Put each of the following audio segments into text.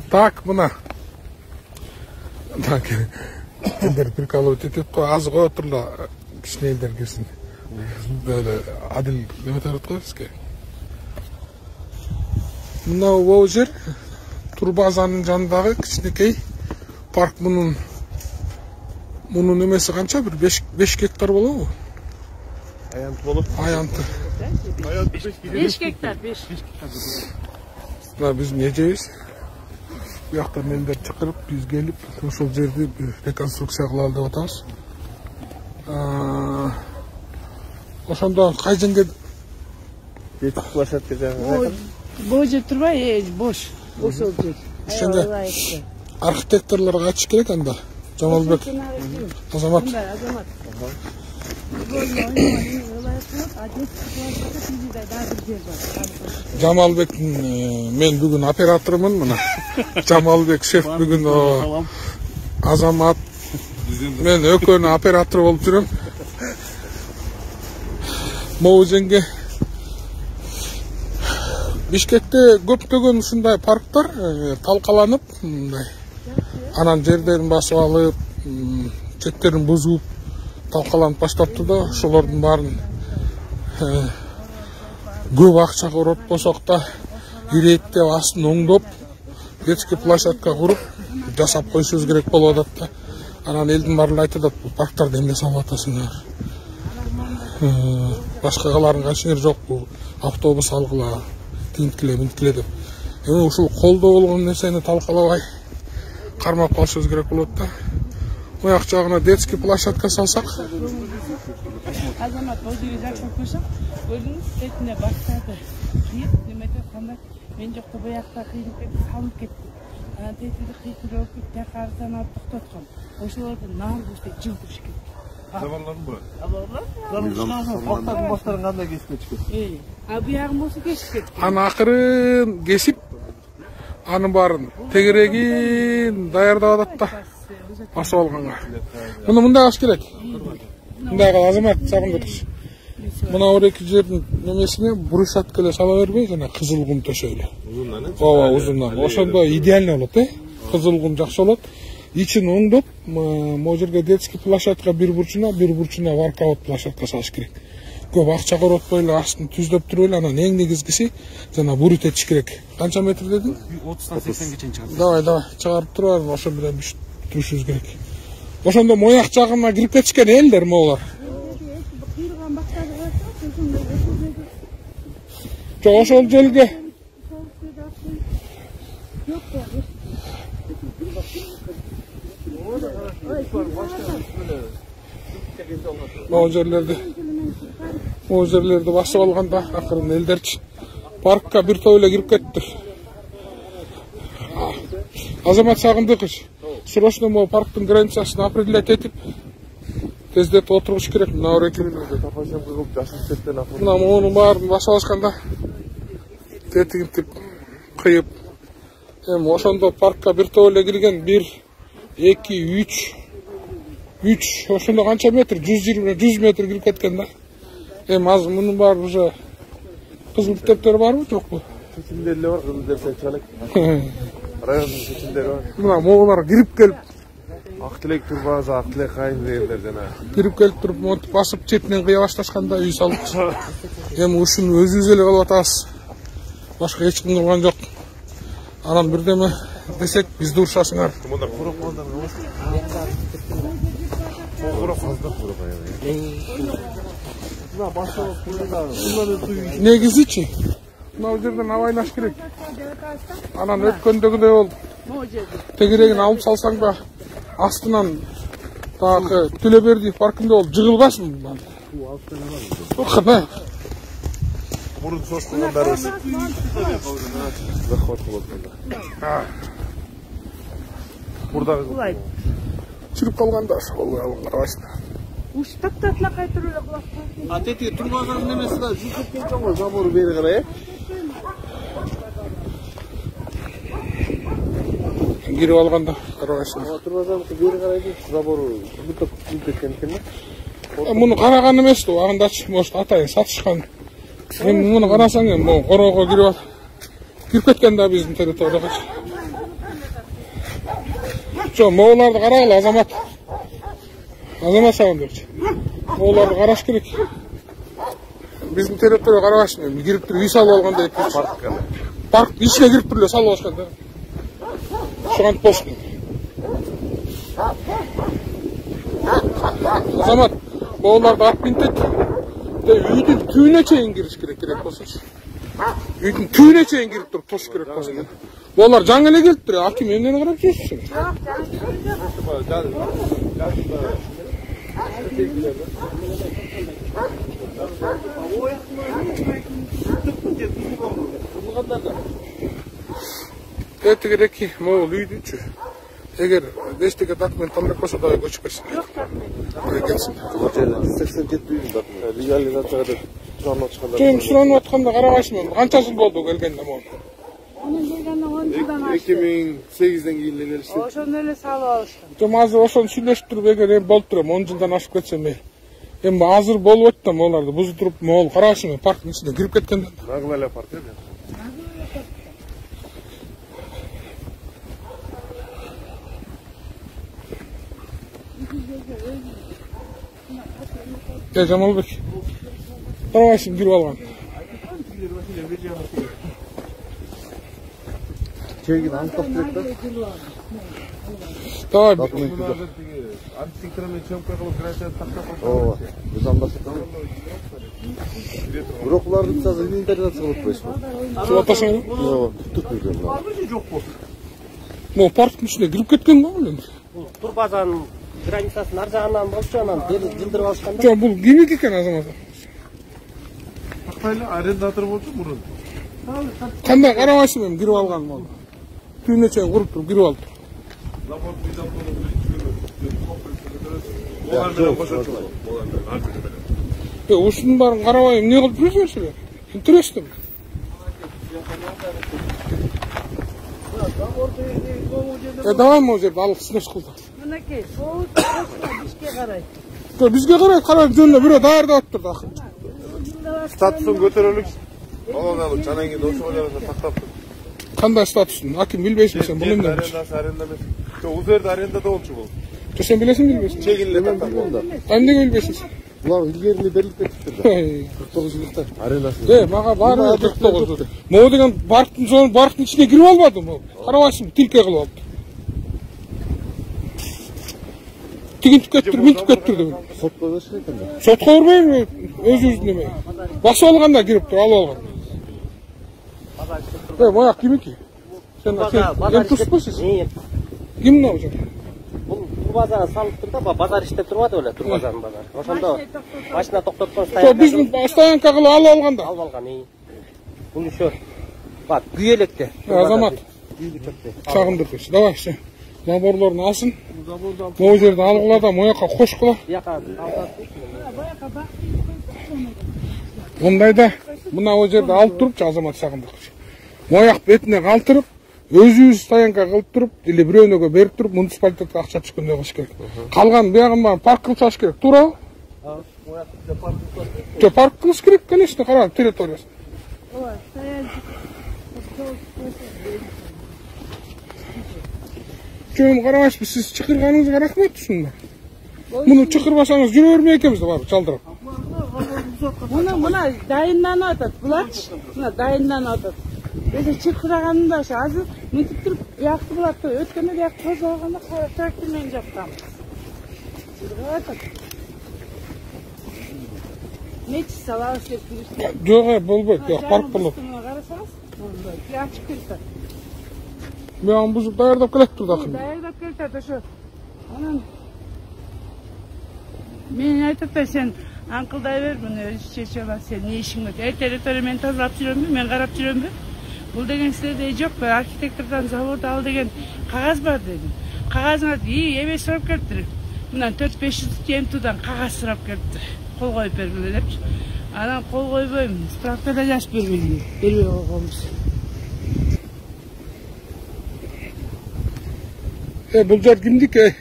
Так, мына. Так. Эндер прикалывать етет қой, азы қой отырла кішіне елдер келсін. Böyle adil неме тарат қой бізге. Мынау ол жер турбазаның жанындағы кішінекей парк. Мұның немесі қанша? Bir 5 гектар болу ғой. Аянты болып? Аянты. 5 гектар, 5. Biz ne ceyiz? Bu yaktan elder çıkarıp biz gelip ошол жерди реконструкция кылалы деп атабыз. Ошондо кай жерге Детский площадка жаңы. Бул жер турбай, бош. Ошол жер. Ошондо архитекторлорго айтыш керек анда. Жамалбек Азамат. Жамалбектин мен бүгүн операторумун мына. Жамалбек шеф бүгүн Азамат. Мен экөөнүн оператору болуп жүрөм. Могу жерге Бишкекте көптөгөн ушундай парктар талкаланып, мындай. Анан жердерин басып алып, четтерин бузуп талкаланып баштапты да, ошолордун баарын көп акчага уротпосок да ирээттеп астын оңдоп, детский площадка куруп жасап койушубуз керек болуп атат да. Анан элдин баары айтат, бул парктарды эмне салып атасыңар? Башкаларын ишиңер жок, бул автобус алгыла, тинткиле деп. Эми ушул колдо болгон нерсени талкалабай кармап калышыбыз керек болот да. Ояк жагына детский площадка салсак. Азамат, бул жерге жакшы койсок, өзүңүз этине баштады. Кийип, немете кандай мен жокто буякта кыйынып кетип салынып кетти. Анан тетиги кыйкырып, такардан алып токтоткон. Ошолорду нагыз жылдырыш керек. Забарлар мı? Забарлар? Başların kanda kesip çıkıyor. Buyağın bolsa kesip ketти. Аны акырын кесип, анын баарын тегерегин даярдап атат да. Басып алганга. Муну мындай кылыш керек. Мындай кыл, Азамат, сагындырыш. Мына эки жердин немесине брусчатка эле сала бербей, жана кызыл кум төшөйлү. Uzundan. Ооба, узундан. Ошондо идеально болот, Кызыл кум жакшы болот. İçin оңдоп, могу жерге детский площадка bir burчуна воркаут площадка салыш керек. Көп акча коротпой эле астын түздөп туруп эле, анан эң негизгиси жана бурут этиш керек. Канча метр дедиң? 30-тан 80ге чейин чыгат. Давай, чыгарып туруп, ошо менен турушубуз керек. Ошондо мояк жагына кирип кетишкен элдер моулар. Жок, ошол жерге Могу жерлерди басып алганда акырын элдерчи паркка бир топ эле кирип кетти. Азамат Сагындыков, срочно могу парктын границасын определять этип, тездетип отургуш керек. Мына мына монун баарын басып алышканда тетигинтип кыйып, эми ошондо паркка бир топ эле кирген 1, 2, 3, ошондо канча метр? 100 метр кирип кеткен да. Эми азыр мунун баары уже кызыл китептери барбы, жокпу? Seçimleri var, kızılder seçmelik. Rayonun seçimleri var. Мына моулар кирип келип, Aktilek turbazı, aktilek kayın değiller jana. Кирип келип туруп, монтип басып четинен кыя башташканда үй салыпчы. Эми ушуну өзүбүз эле кылып атабыз. Башка эч ким кылган жок. Анан бирдеме десек, бизди урушасыңар. Bunlar kurup ondan kılmış. Kurup fazla kurup ayağına. Buna başlamak kuruyorlar. Bunları duyuyor. Негизичи, мына жерден абайлаш керек. Анан өткөндөгүдөй болуп, тегерегин алып салсаң да, астынан дагы Төлөбердиев паркында болуп жыгылбасын. Кана. Burun soskundan darısı. Захват кылып. Burada Чүрүп калганда ошол карабайсың. Уштаптатла кайтырып эле кылат. Атети турбазанын немеси да жүзүп кеткен го, забору бери карай. Кирип алганда карабайсың. Турбазаныкы бери карайды, забору бүтөп кеткен экен да. Муну караган эмес да, андачы может атайын сатышкан Bunu qarasang ham, bu qorog'ga kirib ketgan da bizning territoriyaga. Şu Moğollardı qarag'la Azamat. Azamat sağındırç. Moğollardı qarash kerak. Bizning territoriyaga qarashmayman. Kirib turib uy salib olganda park içine girip duruyor salib olishganda. Şuant boşqin. Azamat, Moğollardı at mintet. Үйдің түйіне чейін кіріш керек болсыншы. Үйдің түйіне чейін кіріп тұрып тош керек болсын. Олар жаңа еле келіп тұр, Аким емнені қарап жүрсің? Еті керек ки, Моғол үйді үші. Егер дештеге документ тандырып қоса дауы көшіп берсін. Келсін. 87 үйдің документ. Легализацияға да сұранып отқанда. Жөн сұранып отқанда қарағашымен. Қанша жыл болды келгенде Моғол? Onun gelgenden 10 yıldan açtı. 2008'den кейін легализация. Oşon öyle salып alıştı. Жом азыр ошону сүйлөшүп туруп эгер болуп турам 10 жылдан ашып кетсем эми азыр болуп өттүм оларды бузуп туруп Моғол карашымен парктын ичине кирип кеткенде. Нагыл эле партия. Жамалбек. Карабашым кирип алган. Çevgin anlık direktör. Давай. Антикромен чемпионка кылып граница тактап. О, biz anlaştık ama. Bıraklardı sadece inventaryası kılıp koysun. Atasın. Yok, tutmuyor bunlar. Mo parktın içine girip ketken mi oğlum? Turbazan granitsasının ar жағынан болчуынан дери жылдырып алышканда. Жок, бул кимик экен азамат? Акпайлы арендатор болчу мурун. Кандай карабашым эми кирип алган болду. Түйүнө чейин куруп туруп кирип алды. Ушунун баарын карабай эмне кылып жүрөсүңөр? Интересно. Давай могу жерде алып сынаш кылды. Мынакей, соғыз бізге қарайды. Бізге қарап жөніне бирөө даярдап атырды акыр. Статусын көтөрөлүк. Алып жанан кийин ошол жерде тактап тур. Кандай статусын? Аким билбейсиң сен бул эмне? Аренда эмес. Узерде арендада болчу бул. Сен билесиң билбейсиң? Чегинле тактап. Эмнеге билбейсиң? Булар илгерини берилип кетиптир да. 49 жылдыкта арендасы. Мага баары 49 жыл. Могу деген парктын ичине кирип албады могу. Карабашым тилке кылып алды. Тигинтип кеттир, минтип кеттир деп. Сотко беришет экен да. Сотко бербейм, өзүбүздүн эме. Басып алганда кирип туруп алып алган. Мояк кимики? Сен турбайсыз? Ким мына ошо? Бул турбазаны салып тур да, базар иштеп турбады беле, турбазанын базары. Ошондо машина токтоткон стоянка. Биздин стоянка кылып алып алганда. Алып алган. Бул ошо. Бак, күйелекте. Азамат. Чагындырчы. Давай сен. Наборлорун алсын. Могу жерде алгыла да мояка кошкула. Бияка Мындайда мына о жерде алып турупчу Азамат Сагындырчы. Мояк бетине калтырып, өзүбүз стоянка кылып туруп, или бирөөнөгө берип туруп, муниципалитетке акча түшкөндөй кылыш керек. Калган биягын баарын парк кылыш керек, туурабы? Жок, парк кылыш керек, конечно, кара территориясы. Жөн карабашпы, сиз чакырганыңызга рахмат ушунда. Муну чакырбасаңыз жүрө бермей экенбиз да барып чалдырып. Мына дайынданып атат, булачы. Мына дайынданып атат. Өзү чакырганында ошо азыр мынтип туруп, бияқты булат, өткөндө бияқты козгогондо трактор менен жактам. Чыргап. Нечи салабыз деп жүрүштү. Жок, болбойт. Жок, парк болот. Карасаңыз, болбойт. Ачып кетет. Мен бузуп даярдап келептир да. Даярдап келет ошо. Анан мен айтып сен аңкылдай бер, муну өзү чечип алат, сен не ишиң бар? Территория мен тазалап жүрөмбү, мен карап жүрөмбү? Бул деген силерде жокпу? Архитектордон завод ал деген кагаз бар дедим. Кагазыңа эме сурап келиптир. Мындан 4-5 жемтудан кагаз сурап келиптир. Кол коюп бергиле депчи. Анан кол койбойм, справкада жазып бергиле. Бербей койгонбуз. Бул жер кимдики?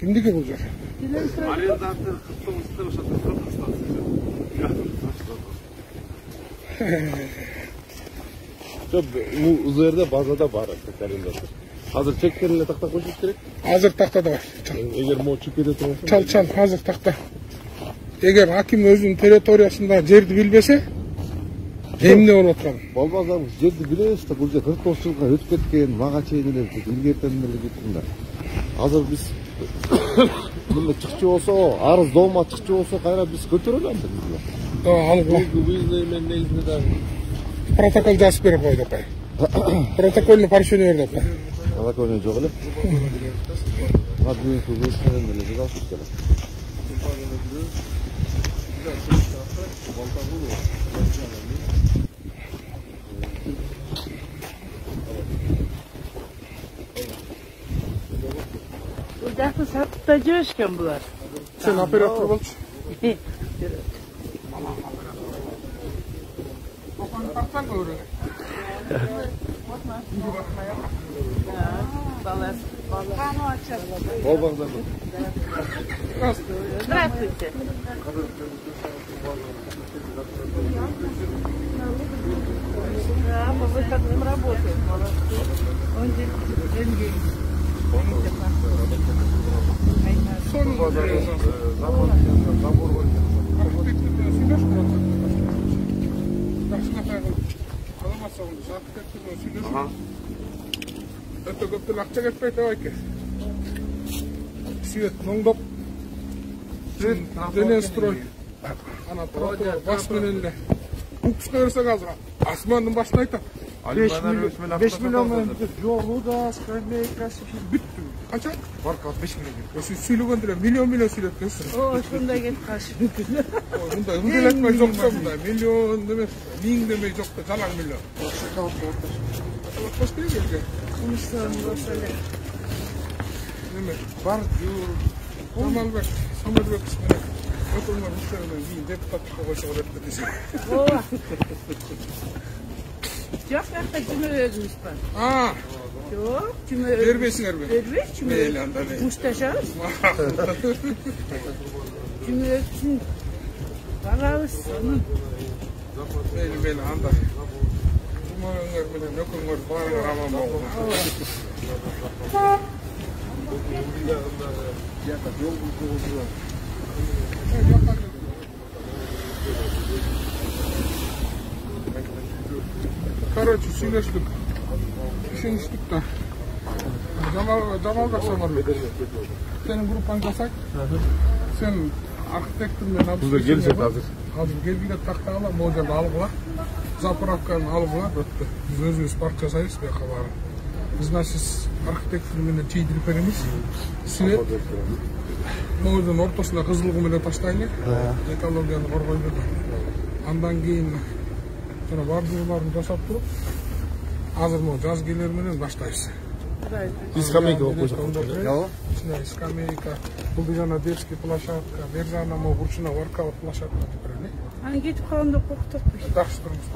Кимдики бул жер? Арендатор 49 ошо Çok bu üzerinde bazada var arendатор. Hazır çekkenle takta koşuş gerek. Hazır taktada var. Eğer mo çıkıp kete tursa. Çal hazır takta. Eğer hakim özünün territoriyasında жерди bilbese, emne болуп отурган. Болбасаң жерди билебиз да, бул жер 49 жылга өтүп кеткен, мага чейин эле илгертен эле кеттим да. Азыр биз мында чыкчу болсо, арыз дома чыкчу болсо, кайра биз көтөрөлөбүз. Алып Выездной мен негизинде да протокол жазып берип койду апай. Протокольный поручение берди апай. Протокольный жок эле. Ага, бүгүнкү выездной эле жазып керек. Ocakta satıp da coşken bular. Sen operatör bolчу. Здравствуйте. Да, по выходным работают. Он здесь деньги. Это көптен акча кетпейт экен. Свет моңдоп. Дене строй. Ана тротуар баш менен эле. Укска берсең азыр асмандын башына айтат. 5 миллион жолу да, скамейкасы бүттү. Качан? Барка 5 миллион. Сен сүйлөгөндө миллион сүйлөп келсиң. О, шундай кетип калышы мүмкүн. Мындай айтпай жок да мындай. Миллион демес, 1000 демей жок да, жалаң миллион. Кош келген. Кумуштан болсо эле. Неме? Бар жур. Самалбек менен. Өкмөт мүшөлөрүнөн кийин депутаттыкка койсо болот десең. Ооба. Жок, жакта жүмө өзүбүз бар. Жок, жүмө Бербейсиңерби? Бербейт, жүмө. Мейли анда не. Мушташабыз. Жүмө үчүн барабыз, анын. Мейли анда. Жумаңар менен өкмөт баарыңар аман болгон. Короче, сүйлөштүк. Ишеничтик да. Жамалга Самарбек. Сенин группаң жасайт. Сен архитектор менен алып. Буздар келишет азыр. Азыр келгиле такта алам, могу жерде алгыла. Заправканы алгыла, өттү. Биз өзүбүз парк жасайбыз, бияка барып. Биз значит архитектор менен чийдирип беребиз. Свет. Могудун ортосуна кызылгы менен таштайлы. Экологияны коргойлу. Андан кийин жана бардыгын жасап туруп, азыр могу жаз келер менен баштайбыз. Скамейка болуп койсок. Скамейка, бул жана детский площадка, бер жагына могу бурчуна воркаут площадка деп берели. Анан кетип калганда коркутат. Жакшы турмуш.